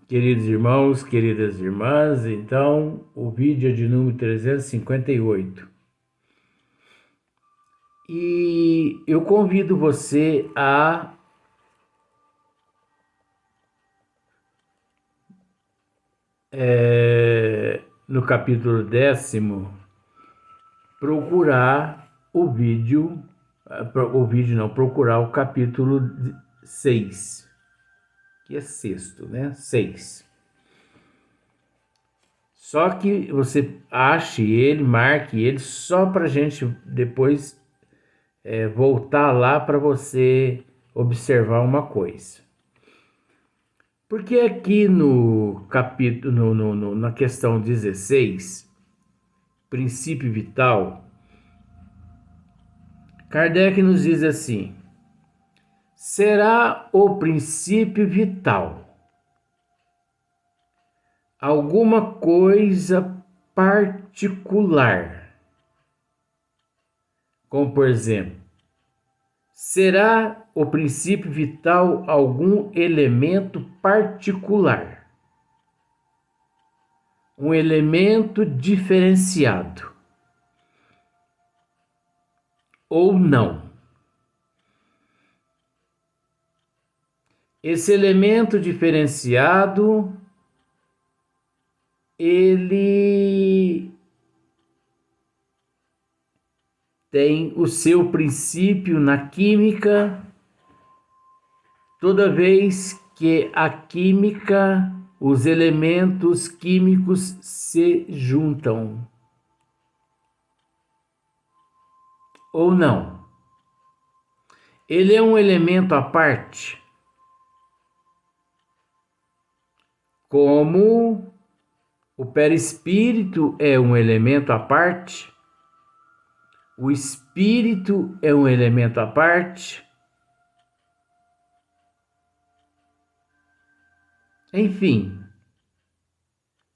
Queridos irmãos, queridas irmãs, então o vídeo é de número 358. E eu convido você a no capítulo 10º, procurar procurar o capítulo 6, que é sexto, né? 6. Só que você ache ele, marque ele, só para a gente depois voltar lá para você observar uma coisa. Porque aqui no capítulo, na questão 16, princípio vital, Kardec nos diz assim: será o princípio vital alguma coisa particular? Como, por exemplo, será o princípio vital algum elemento particular? Um elemento diferenciado? Ou não? Esse elemento diferenciado, ele tem o seu princípio na química, toda vez que a química, os elementos químicos se juntam. Ou não? Ele é um elemento à parte, como o perispírito é um elemento à parte, o espírito é um elemento à parte. Enfim,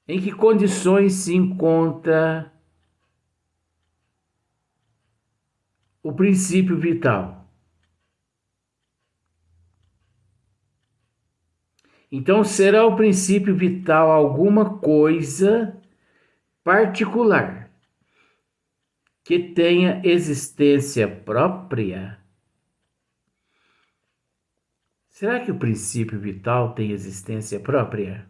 em que condições se encontra o princípio vital? Então, será o princípio vital alguma coisa particular que tenha existência própria? Será que o princípio vital tem existência própria?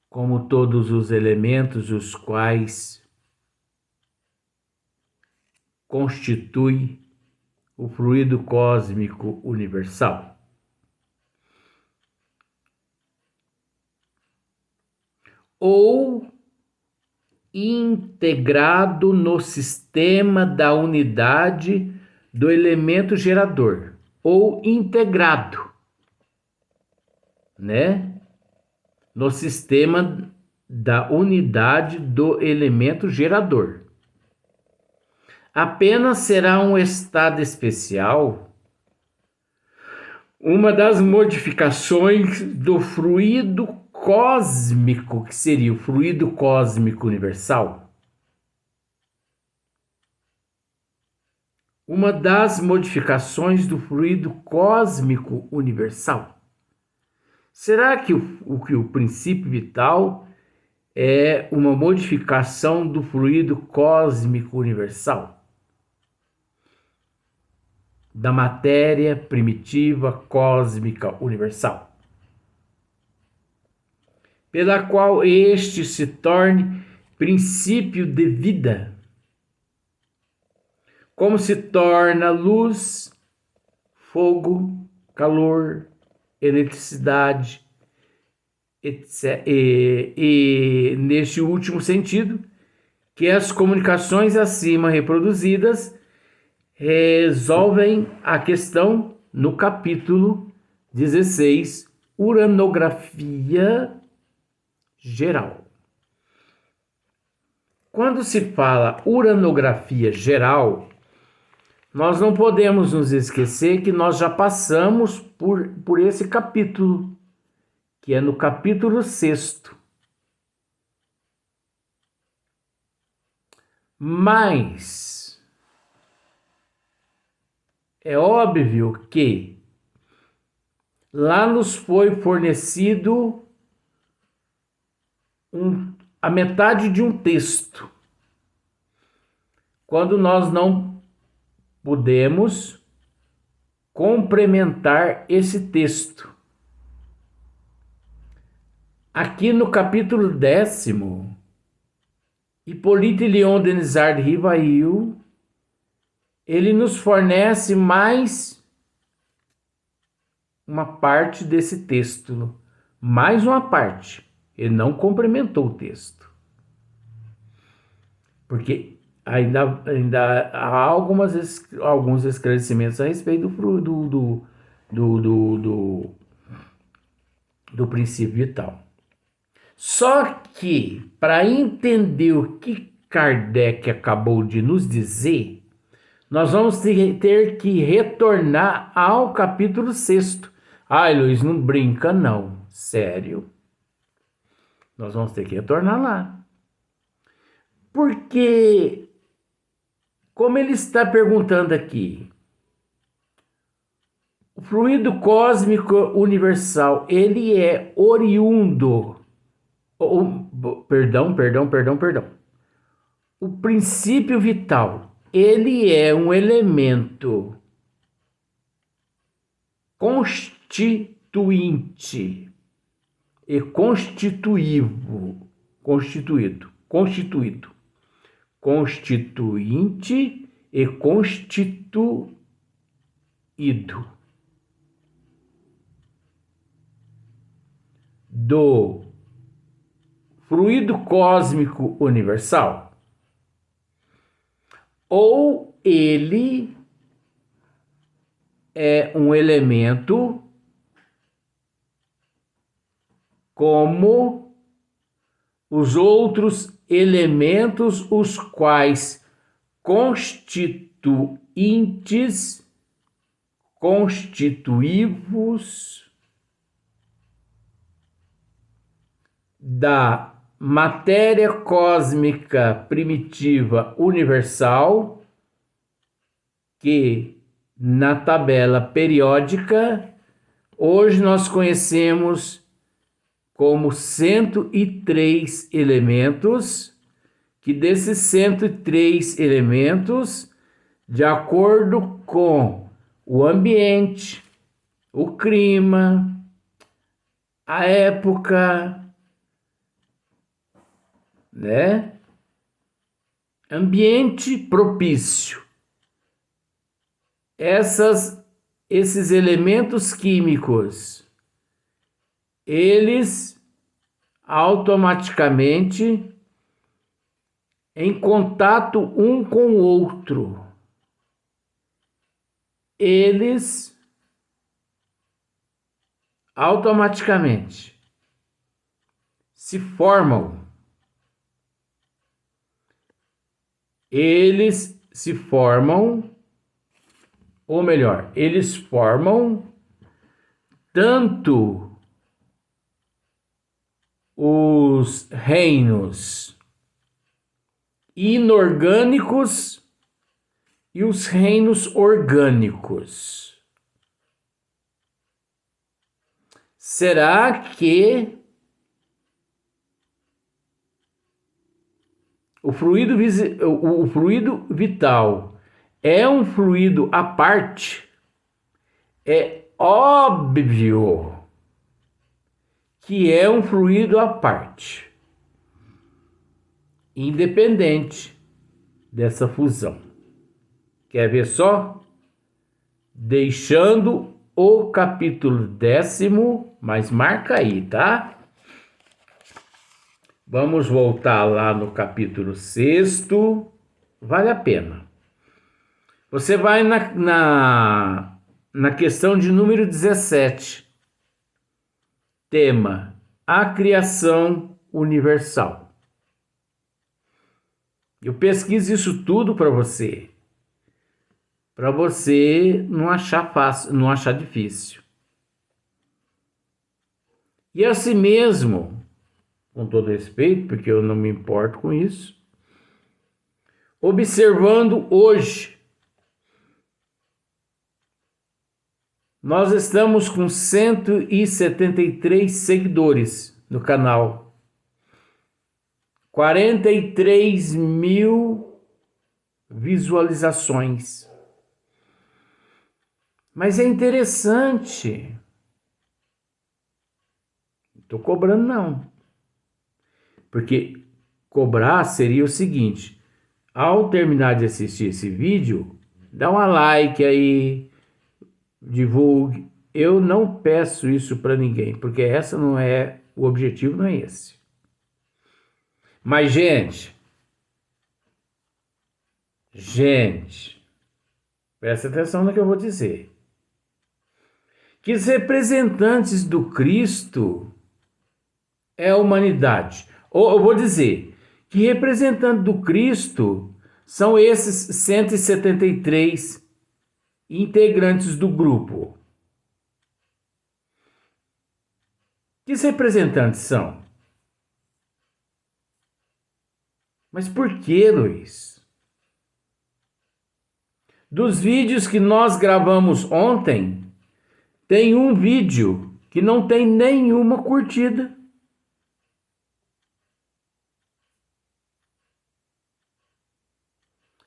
Como todos os elementos os quais constituem o fluido cósmico universal. Ou integrado no sistema da unidade do elemento gerador, ou integrado, né, no sistema da unidade do elemento gerador. Apenas será um estado especial uma das modificações do fluido cósmico, que seria o fluido cósmico universal. Uma das modificações do fluido cósmico universal. Será que o princípio vital é uma modificação do fluido cósmico universal? Da matéria primitiva cósmica universal, pela qual este se torne princípio de vida, como se torna luz, fogo, calor, eletricidade, etc. E neste último sentido, que as comunicações acima reproduzidas resolvem a questão no capítulo 16, uranografia geral. Quando se fala uranografia geral, nós não podemos nos esquecer que nós já passamos por esse capítulo, que é no capítulo 6º. Mas é óbvio que lá nos foi fornecido a metade de um texto. Quando nós não podemos complementar esse texto. Aqui no capítulo 10, Hippolyte Léon Denisard Rivail, ele nos fornece mais uma parte desse texto, mais uma parte. Ele não complementou o texto, porque ainda há alguns esclarecimentos a respeito do princípio vital. Só que, para entender o que Kardec acabou de nos dizer, nós vamos ter que retornar ao capítulo 6. Ai, Luiz, não brinca não, sério. Nós vamos ter que retornar lá. Porque, como ele está perguntando aqui, o fluido cósmico universal, ele é oriundo. Perdão. O princípio vital, ele é um elemento constituinte e constituinte e constituído do fluido cósmico universal, ou ele é um elemento como os outros elementos, os quais constitutivos da matéria cósmica primitiva universal, que na tabela periódica hoje nós conhecemos como 103 elementos, que desses 103 elementos, de acordo com o ambiente, o clima, a época, né? Ambiente propício. Esses elementos químicos, eles automaticamente, em contato um com o outro, eles automaticamente se formam. Eles se formam, ou melhor, eles formam tanto os reinos inorgânicos e os reinos orgânicos. Será que o fluido vital é um fluido à parte? É óbvio que é um fluido à parte, independente dessa fusão. Quer ver só? Deixando o capítulo 10, mas marca aí, tá? Vamos voltar lá no capítulo 6, vale a pena. Você vai na questão de número 17, tema: a criação universal. Eu pesquiso isso tudo para você não achar fácil, não achar difícil. E assim mesmo, com todo respeito, porque eu não me importo com isso, observando hoje Nós estamos com 173 seguidores no canal. 43 mil visualizações. Mas é interessante. Não estou cobrando, não. Porque cobrar seria o seguinte: ao terminar de assistir esse vídeo, dá uma like aí, divulgue. Eu não peço isso para ninguém, porque essa não é, o objetivo não é esse. Mas, gente, presta atenção no que eu vou dizer. Que os representantes do Cristo é a humanidade. Ou eu vou dizer que representantes do Cristo são esses 173 integrantes do grupo. Que representantes são? Mas por que, Luiz? Dos vídeos que nós gravamos ontem, tem um vídeo que não tem nenhuma curtida.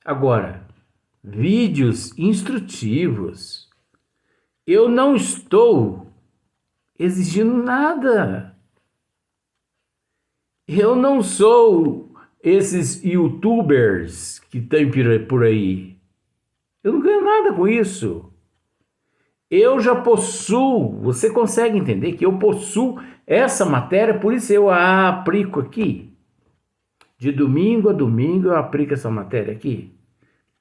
Agora, vídeos instrutivos, eu não estou exigindo nada. Eu não sou esses youtubers que tem por aí. Eu não ganho nada com isso. Eu já possuo, você consegue entender que eu possuo essa matéria, por isso eu a aplico aqui. De domingo a domingo eu aplico essa matéria aqui.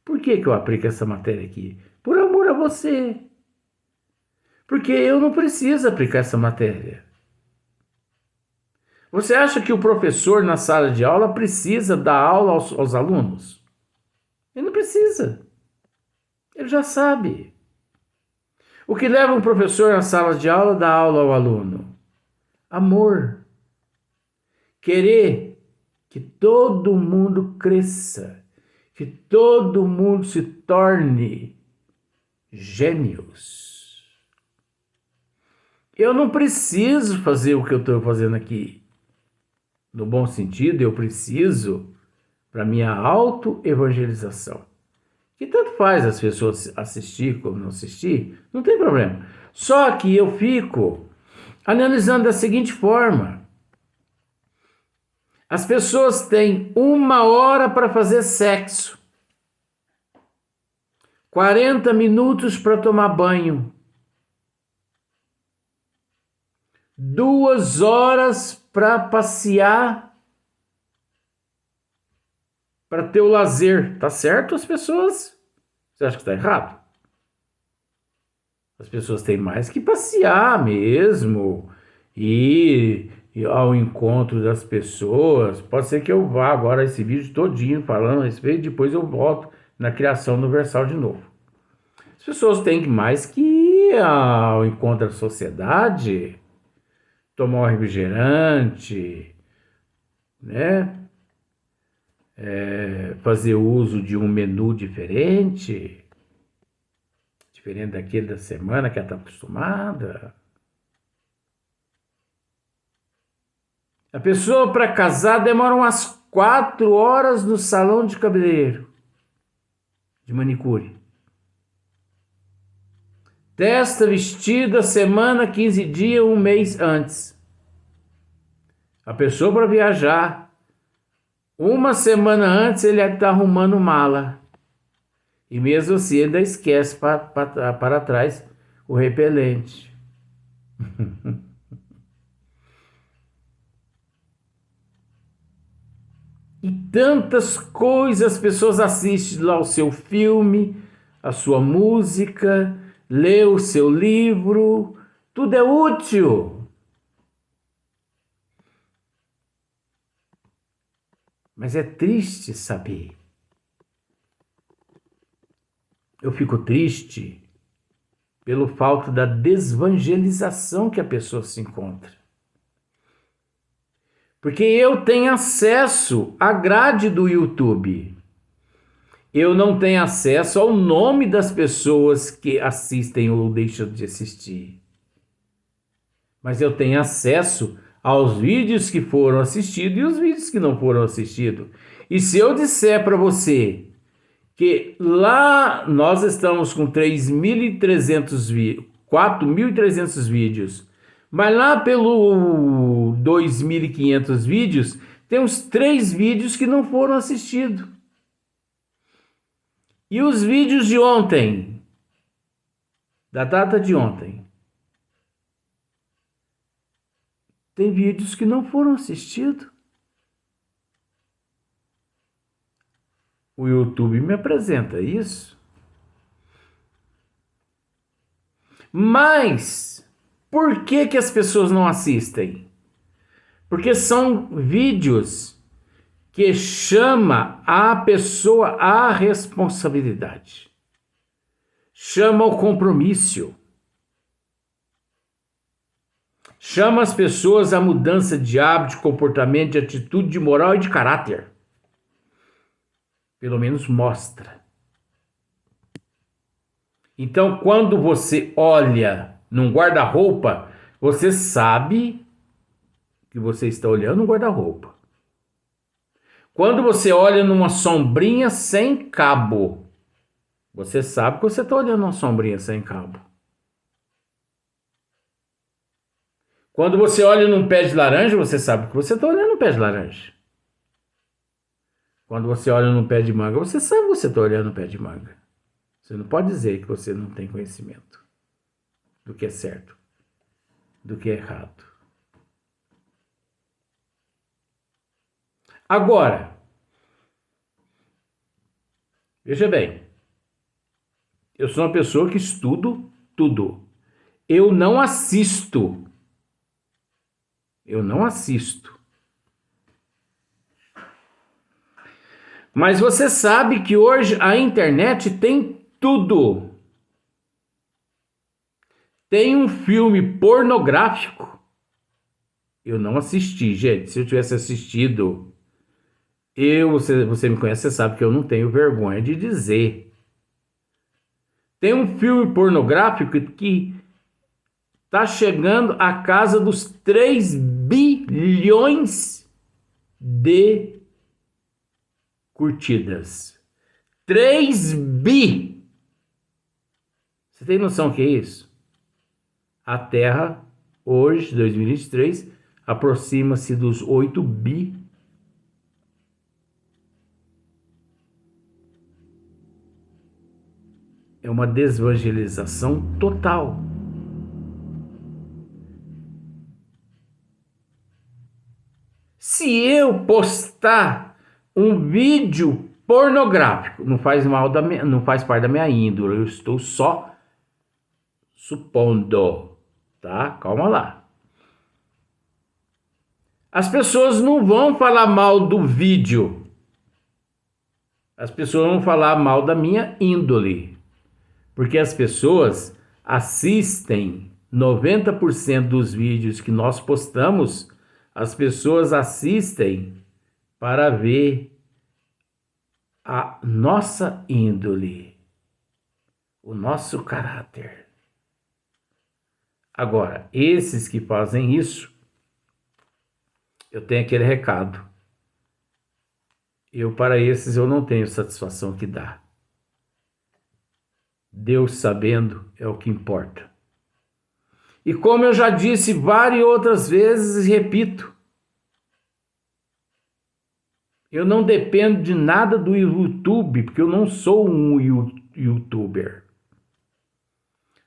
Por que eu aplico essa matéria aqui? Por amor a você. Porque eu não preciso aplicar essa matéria. Você acha que o professor na sala de aula precisa dar aula aos alunos? Ele não precisa. Ele já sabe. O que leva um professor na sala de aula a dar aula ao aluno? Amor. Querer que todo mundo cresça. Que todo mundo se torne gênios. Eu não preciso fazer o que eu estou fazendo aqui. No bom sentido, eu preciso para minha auto-evangelização. Que tanto faz as pessoas assistir como não assistir, não tem problema. Só que eu fico analisando da seguinte forma. As pessoas têm 1 hora para fazer sexo, 40 minutos para tomar banho, 2 horas para passear, para ter o lazer. Tá certo as pessoas? Você acha que está errado? As pessoas têm mais que passear mesmo, ir ao encontro das pessoas. Pode ser que eu vá agora esse vídeo todinho falando a respeito, depois eu volto na criação universal de novo. As pessoas têm mais que ir ao encontro da sociedade, tomar um refrigerante, né? Fazer uso de um menu diferente daquele da semana que ela está acostumada. A pessoa para casar demora umas 4 horas no salão de cabeleireiro, de manicure. Testa vestida semana, 15 dias, 1 mês antes. A pessoa para viajar, 1 semana antes ele está arrumando mala. E mesmo assim ainda esquece para trás o repelente. E tantas coisas as pessoas assistem lá o seu filme, a sua música, lê o seu livro, tudo é útil. Mas é triste saber. Eu fico triste pelo fato da desvangelização que a pessoa se encontra. Porque eu tenho acesso à grade do YouTube. Eu não tenho acesso ao nome das pessoas que assistem ou deixam de assistir. Mas eu tenho acesso aos vídeos que foram assistidos e os vídeos que não foram assistidos. E se eu disser para você que lá nós estamos com 3.300 vídeos, 4.300 vídeos, mas lá pelo 2.500 vídeos, tem uns 3 vídeos que não foram assistidos. E os vídeos de ontem, da data de ontem, tem vídeos que não foram assistidos. O YouTube me apresenta isso. Mas, por que que as pessoas não assistem? Porque são vídeos que chama a pessoa à responsabilidade. Chama o compromisso. Chama as pessoas à mudança de hábito, de comportamento, de atitude, de moral e de caráter. Pelo menos mostra. Então, quando você olha num guarda-roupa, você sabe que você está olhando um guarda-roupa. Quando você olha numa sombrinha sem cabo, você sabe que você está olhando uma sombrinha sem cabo. Quando você olha num pé de laranja, você sabe que você está olhando um pé de laranja. Quando você olha num pé de manga, você sabe que você está olhando um pé de manga. Você não pode dizer que você não tem conhecimento do que é certo, do que é errado. Agora, veja bem, eu sou uma pessoa que estudo tudo. Eu não assisto. Eu não assisto. Mas você sabe que hoje a internet tem tudo. Tem um filme pornográfico. Eu não assisti, gente. Se eu tivesse assistido, você me conhece, você sabe que eu não tenho vergonha de dizer. Tem um filme pornográfico que está chegando à casa dos 3 bilhões de curtidas. 3 bi! Você tem noção do que é isso? A Terra, hoje, 2023, aproxima-se dos 8 bi. É uma desevangelização total. Se eu postar um vídeo pornográfico, não faz parte da minha índole, eu estou só supondo, tá? Calma lá. As pessoas não vão falar mal do vídeo. As pessoas vão falar mal da minha índole. Porque as pessoas assistem 90% dos vídeos que nós postamos, as pessoas assistem para ver a nossa índole, o nosso caráter. Agora, esses que fazem isso, eu tenho aquele recado. Para esses, eu não tenho satisfação que dá. Deus sabendo é o que importa. E como eu já disse várias outras vezes e repito, eu não dependo de nada do YouTube, porque eu não sou um YouTuber.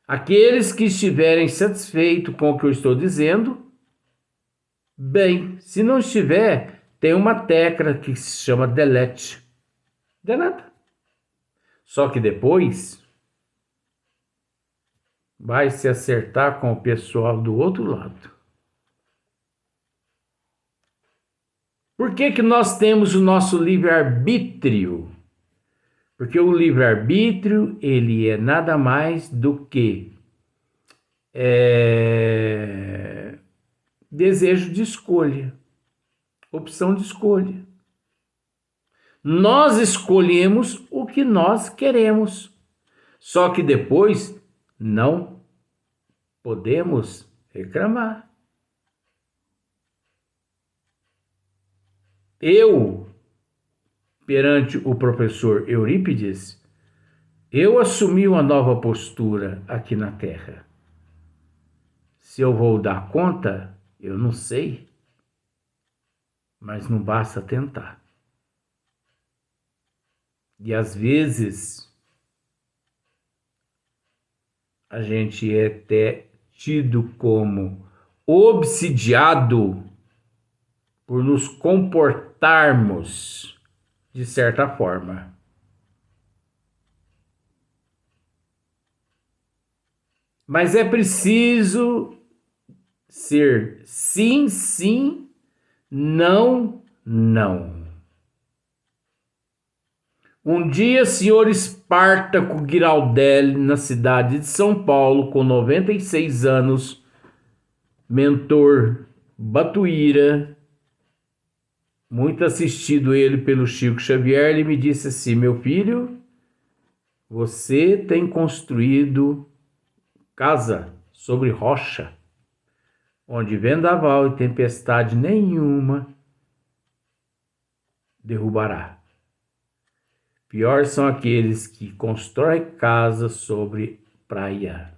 Aqueles que estiverem satisfeitos com o que eu estou dizendo, bem, se não estiver, tem uma tecla que se chama delete. Deleta. Só que depois vai se acertar com o pessoal do outro lado. Por que nós temos o nosso livre-arbítrio? Porque o livre-arbítrio, ele é nada mais do que desejo de escolha, opção de escolha. Nós escolhemos o o que nós queremos. Só que depois não podemos reclamar. Eu, perante o professor Eurípides, eu assumi uma nova postura aqui na Terra. Se eu vou dar conta, eu não sei, mas não basta tentar. E às vezes a gente é até tido como obsidiado por nos comportarmos de certa forma. Mas é preciso ser sim, sim, não, não. Um dia, senhor Espartaco Giraldelli, na cidade de São Paulo, com 96 anos, mentor Batuíra, muito assistido ele pelo Chico Xavier, ele me disse assim: meu filho, você tem construído casa sobre rocha, onde vendaval e tempestade nenhuma derrubará. Pior são aqueles que constroem casa sobre praia,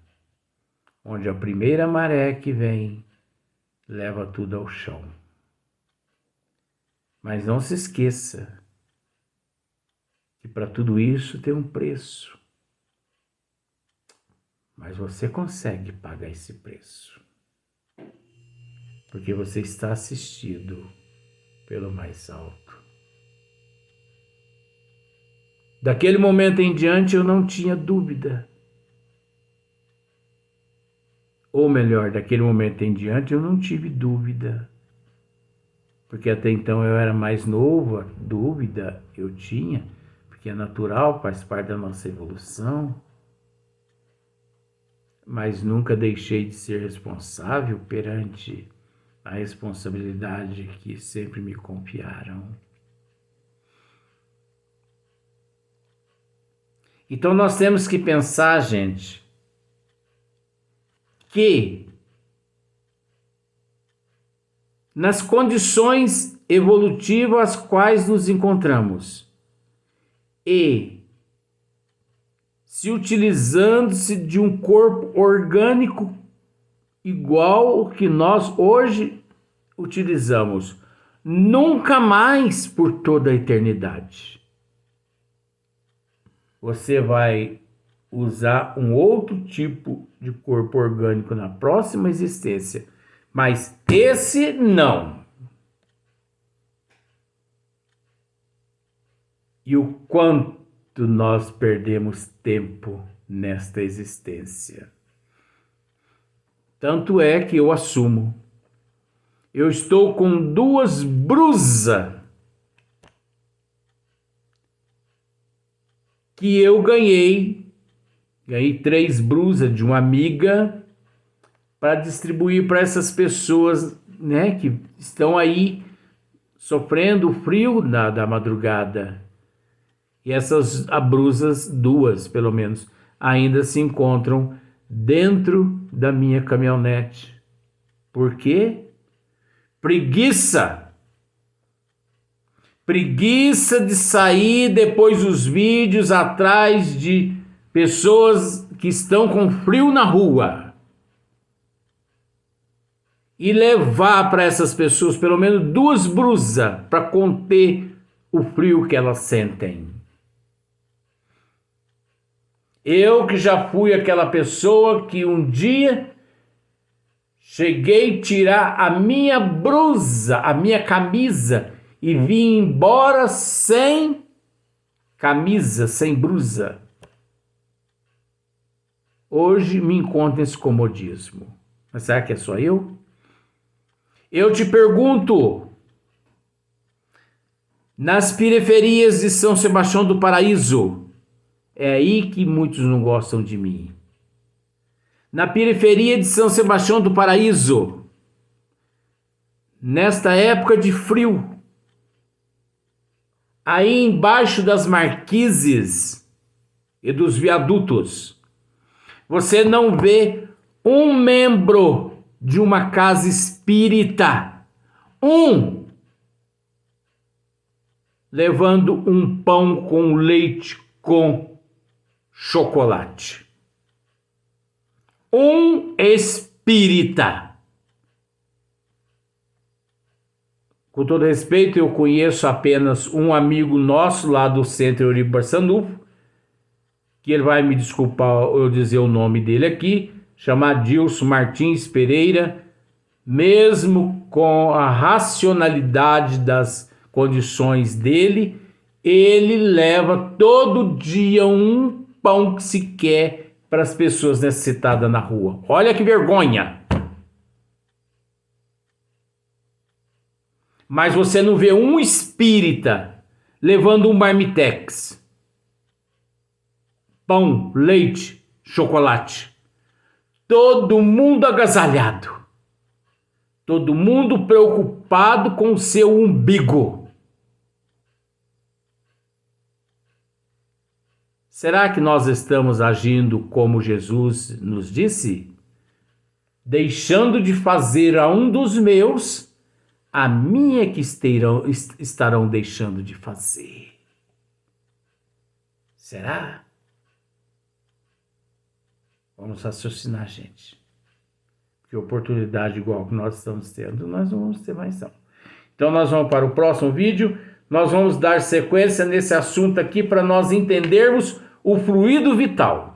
onde a primeira maré que vem leva tudo ao chão. Mas não se esqueça que para tudo isso tem um preço. Mas você consegue pagar esse preço, porque você está assistido pelo mais alto. Daquele momento em diante eu não tinha dúvida. Ou melhor, daquele momento em diante eu não tive dúvida. Porque até então eu era mais novo, a dúvida eu tinha, porque é natural, faz parte da nossa evolução. Mas nunca deixei de ser responsável perante a responsabilidade que sempre me confiaram. Então nós temos que pensar, gente, que nas condições evolutivas às quais nos encontramos e se utilizando-se de um corpo orgânico igual ao que nós hoje utilizamos, nunca mais por toda a eternidade. Você vai usar um outro tipo de corpo orgânico na próxima existência, mas esse não. E o quanto nós perdemos tempo nesta existência. Tanto é que eu assumo. Eu estou com 2 brusas que eu ganhei 3 brusas de uma amiga para distribuir para essas pessoas, né, que estão aí sofrendo o frio da madrugada. E essas brusas, 2 pelo menos, ainda se encontram dentro da minha caminhonete. Por quê? Preguiça! Preguiça de sair depois dos vídeos atrás de pessoas que estão com frio na rua e levar para essas pessoas pelo menos 2 brusas para conter o frio que elas sentem. Eu que já fui aquela pessoa que um dia cheguei a tirar a minha blusa, a minha camisa, e vim embora sem camisa, sem blusa. Hoje me encontro nesse comodismo. Mas será que é só eu? Eu te pergunto, nas periferias de São Sebastião do Paraíso, é aí que muitos não gostam de mim. Na periferia de São Sebastião do Paraíso, nesta época de frio, aí embaixo das marquises e dos viadutos, você não vê um membro de uma casa espírita, levando um pão com leite com chocolate. Um espírita. Com todo respeito, eu conheço apenas um amigo nosso lá do Centro Eurico Barçanufo, que ele vai me desculpar eu dizer o nome dele aqui, chamado Dilson Martins Pereira. Mesmo com a racionalidade das condições dele, ele leva todo dia um pão que se quer para as pessoas necessitadas na rua. Olha que vergonha! Mas você não vê um espírita levando um marmitex. Pão, leite, chocolate. Todo mundo agasalhado. Todo mundo preocupado com o seu umbigo. Será que nós estamos agindo como Jesus nos disse? Deixando de fazer a um dos meus, a mim é que estarão deixando de fazer. Será? Vamos raciocinar, gente. Porque oportunidade igual que nós estamos tendo, nós não vamos ter mais não. Então nós vamos para o próximo vídeo. Nós vamos dar sequência nesse assunto aqui para nós entendermos o fluido vital.